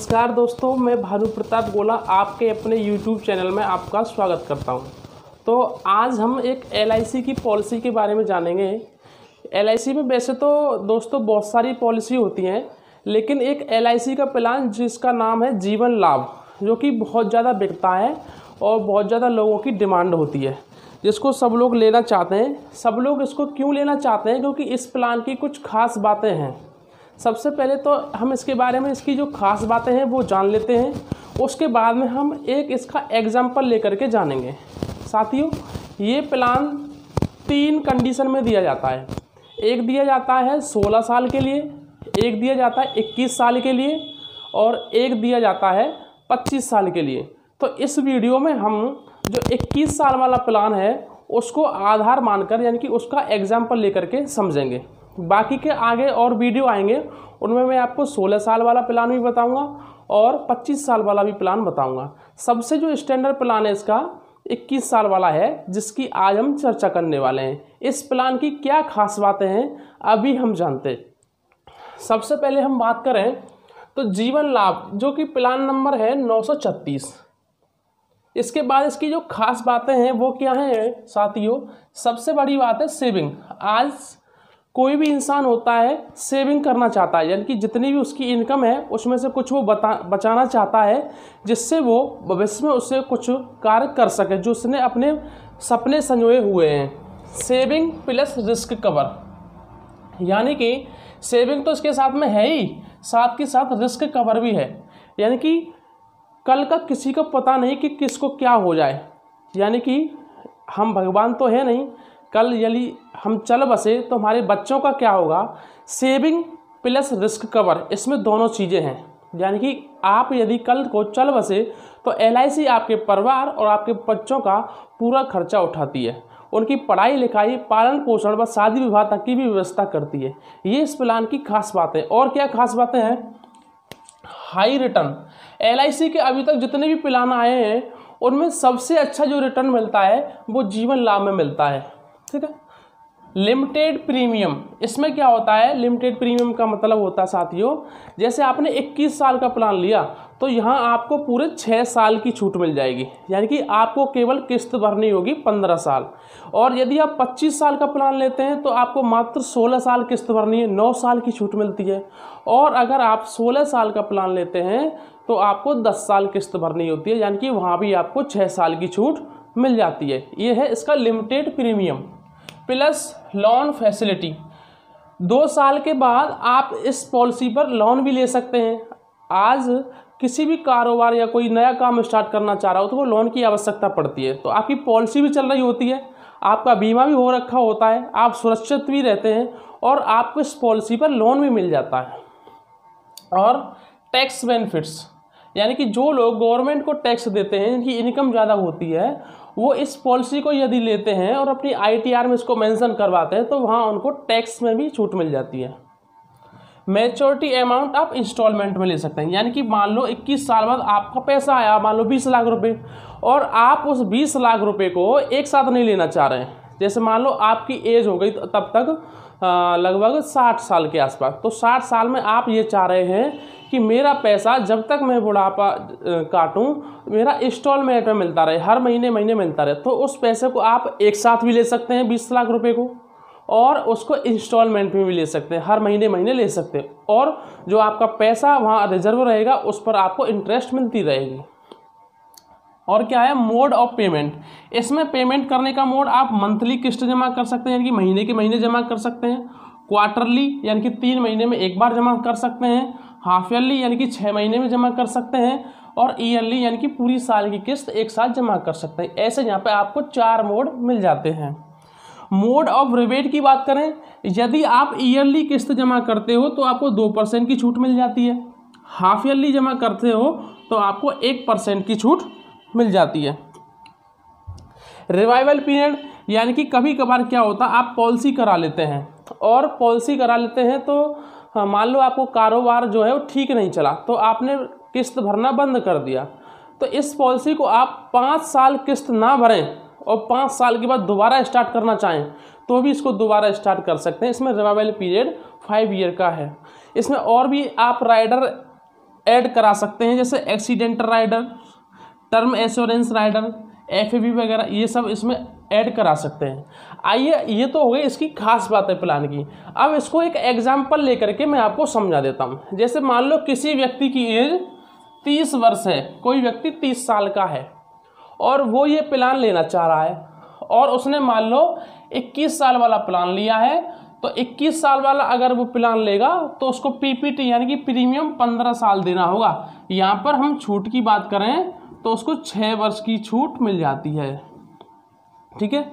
नमस्कार दोस्तों, मैं भानु प्रताप गोला आपके अपने YouTube चैनल में आपका स्वागत करता हूं। तो आज हम एक LIC की पॉलिसी के बारे में जानेंगे। LIC में वैसे तो दोस्तों बहुत सारी पॉलिसी होती हैं, लेकिन एक LIC का प्लान जिसका नाम है जीवन लाभ, जो कि बहुत ज़्यादा बिकता है और बहुत ज़्यादा लोगों की डिमांड होती है, जिसको सब लोग लेना चाहते हैं। सब लोग इसको क्यों लेना चाहते हैं? क्योंकि इस प्लान की कुछ खास बातें हैं। सबसे पहले तो हम इसके बारे में इसकी जो खास बातें हैं वो जान लेते हैं, उसके बाद में हम एक इसका एग्जाम्पल लेकर के जानेंगे। साथियों, ये प्लान 3 कंडीशन में दिया जाता है। एक दिया जाता है 16 साल के लिए, एक दिया जाता है 21 साल के लिए और एक दिया जाता है 25 साल के लिए। तो इस वीडियो में हम जो 21 साल वाला प्लान है उसको आधार मानकर, यानी कि उसका एग्जाम्पल लेकर के समझेंगे। बाकी के आगे और वीडियो आएंगे, उनमें मैं आपको 16 साल वाला प्लान भी बताऊंगा और 25 साल वाला भी प्लान बताऊंगा। सबसे जो स्टैंडर्ड प्लान है इसका 21 साल वाला है, जिसकी आज हम चर्चा करने वाले हैं। इस प्लान की क्या खास बातें हैं अभी हम जानते हैं। सबसे पहले हम बात करें तो जीवन लाभ, जो कि प्लान नंबर है 936। इसके बाद इसकी जो खास बातें हैं वो क्या हैं साथियों? सबसे बड़ी बात है सेविंग। आज कोई भी इंसान होता है सेविंग करना चाहता है, यानी कि जितनी भी उसकी इनकम है उसमें से कुछ वो बचाना चाहता है, जिससे वो भविष्य में उससे कुछ कार्य कर सके जो उसने अपने सपने संजोए हुए हैं। सेविंग प्लस रिस्क कवर, यानी कि सेविंग तो इसके साथ में है ही, साथ के साथ रिस्क कवर भी है। यानी कि कल का किसी को पता नहीं कि किसको क्या हो जाए, यानी कि हम भगवान तो है नहीं, कल यदि हम चल बसे तो हमारे बच्चों का क्या होगा। सेविंग प्लस रिस्क कवर, इसमें दोनों चीज़ें हैं। यानी कि आप यदि कल को चल बसे तो LIC आपके परिवार और आपके बच्चों का पूरा खर्चा उठाती है, उनकी पढ़ाई लिखाई, पालन पोषण व शादी विवाह तक की भी व्यवस्था करती है। ये इस प्लान की खास बात है। और क्या खास बातें हैं? High return. LIC के अभी तक जितने भी प्लान आए हैं उनमें सबसे अच्छा जो रिटर्न मिलता है वो जीवन लाभ में मिलता है। ठीक है। लिमिटेड प्रीमियम, इसमें क्या होता है? लिमिटेड प्रीमियम का मतलब होता है साथियों, जैसे आपने 21 साल का प्लान लिया तो यहाँ आपको पूरे 6 साल की छूट मिल जाएगी, यानी कि आपको केवल किस्त भरनी होगी 15 साल। और यदि आप 25 साल का प्लान लेते हैं तो आपको मात्र 16 साल किस्त भरनी है, 9 साल की छूट मिलती है। और अगर आप 16 साल का प्लान लेते हैं तो आपको 10 साल किस्त भरनी होती है, यानी कि वहाँ भी आपको 6 साल की छूट मिल जाती है। ये है इसका limited premium plus lone facility. 2 साल के बाद आप इस पॉलिसी पर लोन भी ले सकते हैं। आज किसी भी कारोबार या कोई नया काम स्टार्ट करना चाह रहा हो तो वो लोन की आवश्यकता पड़ती है, तो आपकी पॉलिसी भी चल रही होती है, आपका बीमा भी हो रखा होता है, आप सुरक्षित भी रहते हैं और आपको इस पॉलिसी पर लोन भी मिल जाता है। और टैक्स बेनिफिट्स, यानी कि जो लोग गवर्नमेंट को टैक्स देते हैं, जिनकी इनकम ज़्यादा होती है, वो इस पॉलिसी को यदि लेते हैं और अपनी ITR में इसको मेंशन करवाते हैं तो वहाँ उनको टैक्स में भी छूट मिल जाती है। मैच्योरिटी अमाउंट आप इंस्टॉलमेंट में ले सकते हैं, यानी कि मान लो 21 साल बाद आपका पैसा आया, मान लो 20 लाख रुपए, और आप उस 20 लाख रुपए को एक साथ नहीं लेना चाह रहे हैं। जैसे मान लो आपकी एज हो गई तो तब तक लगभग 60 साल के आसपास, तो 60 साल में आप ये चाह रहे हैं कि मेरा पैसा जब तक मैं बुढ़ापा काटूं मेरा इंस्टॉलमेंट में मिलता रहे, हर महीने मिलता रहे। तो उस पैसे को आप एक साथ भी ले सकते हैं 20 लाख रुपए को, और उसको इंस्टॉलमेंट में भी ले सकते हैं, हर महीने ले सकते हैं। और जो आपका पैसा वहाँ रिजर्व रहेगा उस पर आपको इंटरेस्ट मिलती रहेगी। और क्या है? Mode of payment. इसमें पेमेंट करने का मोड आप मंथली किस्त जमा कर सकते हैं, यानी कि महीने के महीने जमा कर सकते हैं, क्वार्टरली यानी कि 3 महीने में एक बार जमा कर सकते हैं, हाफ ईयरली यानी कि 6 महीने में जमा कर सकते हैं, और ईयरली यानी कि पूरी साल की किस्त एक साथ जमा कर सकते हैं। ऐसे यहाँ पे आपको 4 मोड मिल जाते हैं। मोड ऑफ रिबेट की बात करें, यदि आप ईयरली किस्त जमा करते हो तो आपको 2% की छूट मिल जाती है, हाफ ईयरली जमा करते हो तो आपको 1% की छूट मिल जाती है। रिवाइवल पीरियड, यानी कि कभी कभार क्या होता है आप पॉलिसी करा लेते हैं, और पॉलिसी करा लेते हैं तो मान लो आपको कारोबार जो है वो ठीक नहीं चला तो आपने किस्त भरना बंद कर दिया, तो इस पॉलिसी को आप 5 साल किस्त ना भरें और 5 साल के बाद दोबारा स्टार्ट करना चाहें तो भी इसको दोबारा स्टार्ट कर सकते हैं। इसमें रिवाइवल पीरियड 5 ईयर का है। इसमें और भी आप राइडर ऐड करा सकते हैं, जैसे accidental rider, term assurance rider, FAB वगैरह, ये सब इसमें ऐड करा सकते हैं। आइए, ये तो हो गई इसकी खास बात है प्लान की। अब इसको एक एग्जाम्पल लेकर के मैं आपको समझा देता हूँ। जैसे मान लो किसी व्यक्ति की एज 30 वर्ष है, कोई व्यक्ति 30 साल का है और वो ये प्लान लेना चाह रहा है, और उसने मान लो 21 साल वाला प्लान लिया है। तो 21 साल वाला अगर वो प्लान लेगा तो उसको PPT यानी कि प्रीमियम 15 साल देना होगा। यहाँ पर हम छूट की बात करें तो उसको 6 वर्ष की छूट मिल जाती है, ठीक है।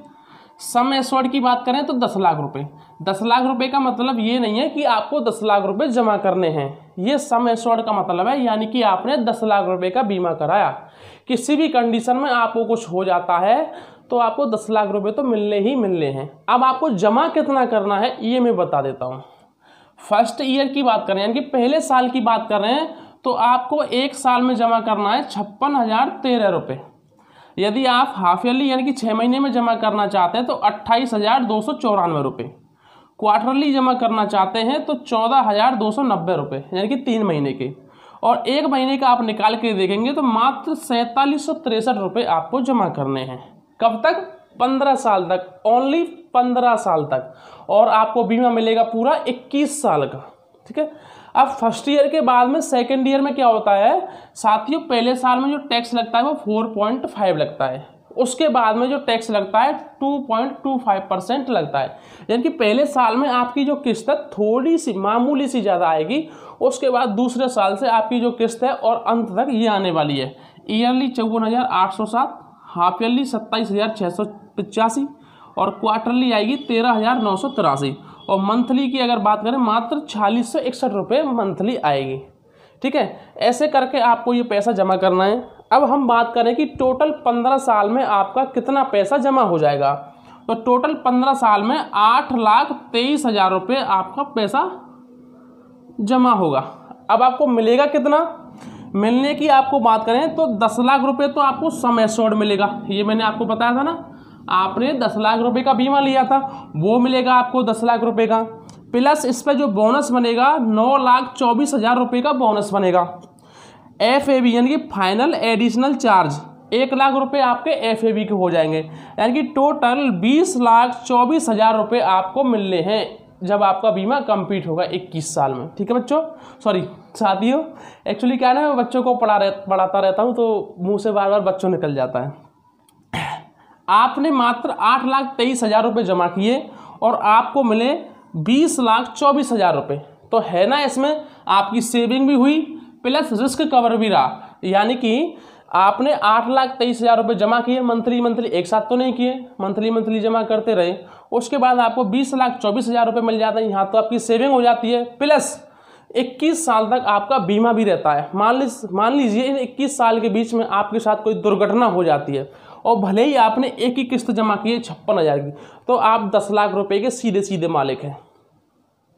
सम एश्योर्ड की बात करें तो 10 लाख रुपए। 10 लाख रुपए का मतलब ये नहीं है कि आपको 10 लाख रुपए जमा करने हैं, ये सम एश्योर्ड का मतलब है यानी कि आपने 10 लाख रुपए का बीमा कराया, किसी भी कंडीशन में आपको कुछ हो जाता है तो आपको 10 लाख रुपए तो मिलने ही मिलने हैं। अब आपको जमा कितना करना है ये मैं बता देता हूँ। फर्स्ट ईयर की बात करें यानी कि पहले साल की बात कर रहे हैं तो आपको एक साल में जमा करना है 56,013 रुपये। यदि आप हाफ ईयरली यानी कि 6 महीने में जमा करना चाहते हैं तो 28,294 रुपये। क्वार्टरली जमा करना चाहते हैं तो 14,290 रुपये यानी कि 3 महीने के, और 1 महीने का आप निकाल के देखेंगे तो मात्र 4763 रुपये आपको जमा करने हैं। कब तक? 15 साल तक, ओनली 15 साल तक, और आपको बीमा मिलेगा पूरा 21 साल का, ठीक है। अब फर्स्ट ईयर के बाद में सेकेंड ईयर में क्या होता है साथियों, पहले साल में जो टैक्स लगता है वो 4.5 लगता है, उसके बाद में जो टैक्स लगता है 2.25% लगता है। यानी कि पहले साल में आपकी जो किस्त है थोड़ी सी मामूली सी ज़्यादा आएगी, उसके बाद दूसरे साल से आपकी जो किस्त है और अंत तक ये आने वाली है। ईयरली 54,807, हाफ ईयरली 27,685 और क्वार्टरली आएगी 13,983, और मंथली की अगर बात करें मात्र 4661 रुपये मंथली आएगी, ठीक है। ऐसे करके आपको ये पैसा जमा करना है। अब हम बात करें कि टोटल 15 साल में आपका कितना पैसा जमा हो जाएगा, तो टोटल 15 साल में 8,23,000 रुपये आपका पैसा जमा होगा। अब आपको मिलेगा कितना? मिलने की आपको बात करें तो 10 लाख रुपये तो आपको सम एश्योर्ड मिलेगा, ये मैंने आपको बताया था ना, आपने 10 लाख रुपए का बीमा लिया था वो मिलेगा आपको 10 लाख रुपए का, प्लस इस पर जो बोनस बनेगा 9,24,000 रुपये का बोनस बनेगा। FAB यानी कि फाइनल एडिशनल चार्ज 1 लाख रुपये आपके FAB के हो जाएंगे, यानी कि टोटल 20,24,000 रुपये आपको मिलने हैं जब आपका बीमा कंप्लीट होगा 21 साल में, ठीक है बच्चों, सॉरी साथियों। एक्चुअली क्या है ना, मैं बच्चों को पढ़ाता रहता हूँ तो मुँह से बार बार बच्चों निकल जाता है। आपने मात्र 8,23,000 रुपये जमा किए और आपको मिले 20,24,000 रुपये, तो है ना इसमें आपकी सेविंग भी हुई प्लस रिस्क कवर भी रहा। यानी कि आपने 8,23,000 रुपये जमा किए, मंथली एक साथ तो नहीं किए, मंथली जमा करते रहे, उसके बाद आपको 20,24,000 रुपये मिल जाता है। यहाँ तो आपकी सेविंग हो जाती है, प्लस 21 साल तक आपका बीमा भी रहता है। मान लीजिए इन 21 साल के बीच में आपके साथ कोई दुर्घटना हो जाती है और भले ही आपने एक ही किस्त जमा की है 56,000 की, तो आप 10 लाख रुपए के सीधे सीधे मालिक हैं।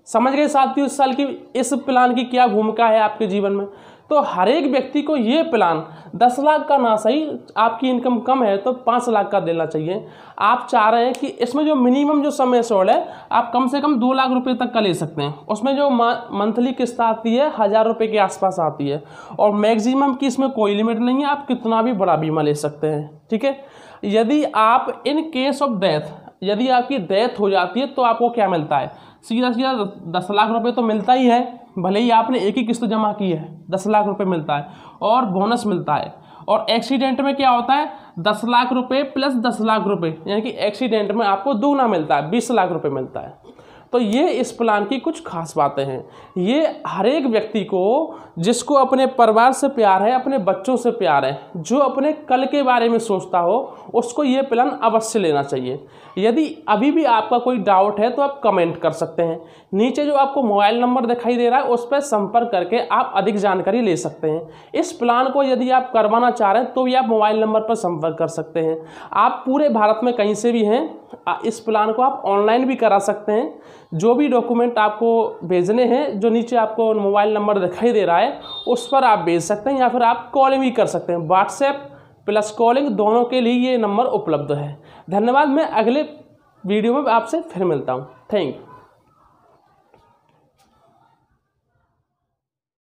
समझ गए साथियों इस साल की इस प्लान की क्या भूमिका है आपके जीवन में। तो हर एक व्यक्ति को ये प्लान 10 लाख का ना सही, आपकी इनकम कम है तो 5 लाख का देना चाहिए। आप चाह रहे हैं कि इसमें जो मिनिमम जो सम एश्योर्ड है आप कम से कम 2 लाख रुपए तक का ले सकते हैं, उसमें जो मंथली किस्त आती है 1,000 रुपये के आसपास आती है, और मैक्सिमम की इसमें कोई लिमिट नहीं है, आप कितना भी बड़ा बीमा ले सकते हैं, ठीक है। यदि आप इन केस ऑफ डेथ, यदि आपकी डेथ हो जाती है तो आपको क्या मिलता है, सीधा 10 लाख रुपए तो मिलता ही है, भले ही आपने एक ही किस्त जमा की है 10 लाख रुपए मिलता है, और बोनस मिलता है। और एक्सीडेंट में क्या होता है 10 लाख रुपए प्लस 10 लाख रुपए, यानी कि एक्सीडेंट में आपको दुगना मिलता है, 20 लाख रुपए मिलता है। तो ये इस प्लान की कुछ खास बातें हैं। ये हर एक व्यक्ति को जिसको अपने परिवार से प्यार है, अपने बच्चों से प्यार है, जो अपने कल के बारे में सोचता हो, उसको ये प्लान अवश्य लेना चाहिए। यदि अभी भी आपका कोई डाउट है तो आप कमेंट कर सकते हैं। नीचे जो आपको मोबाइल नंबर दिखाई दे रहा है उस पर संपर्क करके आप अधिक जानकारी ले सकते हैं। इस प्लान को यदि आप करवाना चाह रहे हैं तो भी आप मोबाइल नंबर पर संपर्क कर सकते हैं। आप पूरे भारत में कहीं से भी हैं, इस प्लान को आप ऑनलाइन भी करा सकते हैं। जो भी डॉक्यूमेंट आपको भेजने हैं, जो नीचे आपको मोबाइल नंबर दिखाई दे रहा है उस पर आप भेज सकते हैं, या फिर आप कॉलिंग भी कर सकते हैं। व्हाट्सएप प्लस कॉलिंग दोनों के लिए ये नंबर उपलब्ध है। धन्यवाद। मैं अगले वीडियो में आपसे फिर मिलता हूँ। Thank you.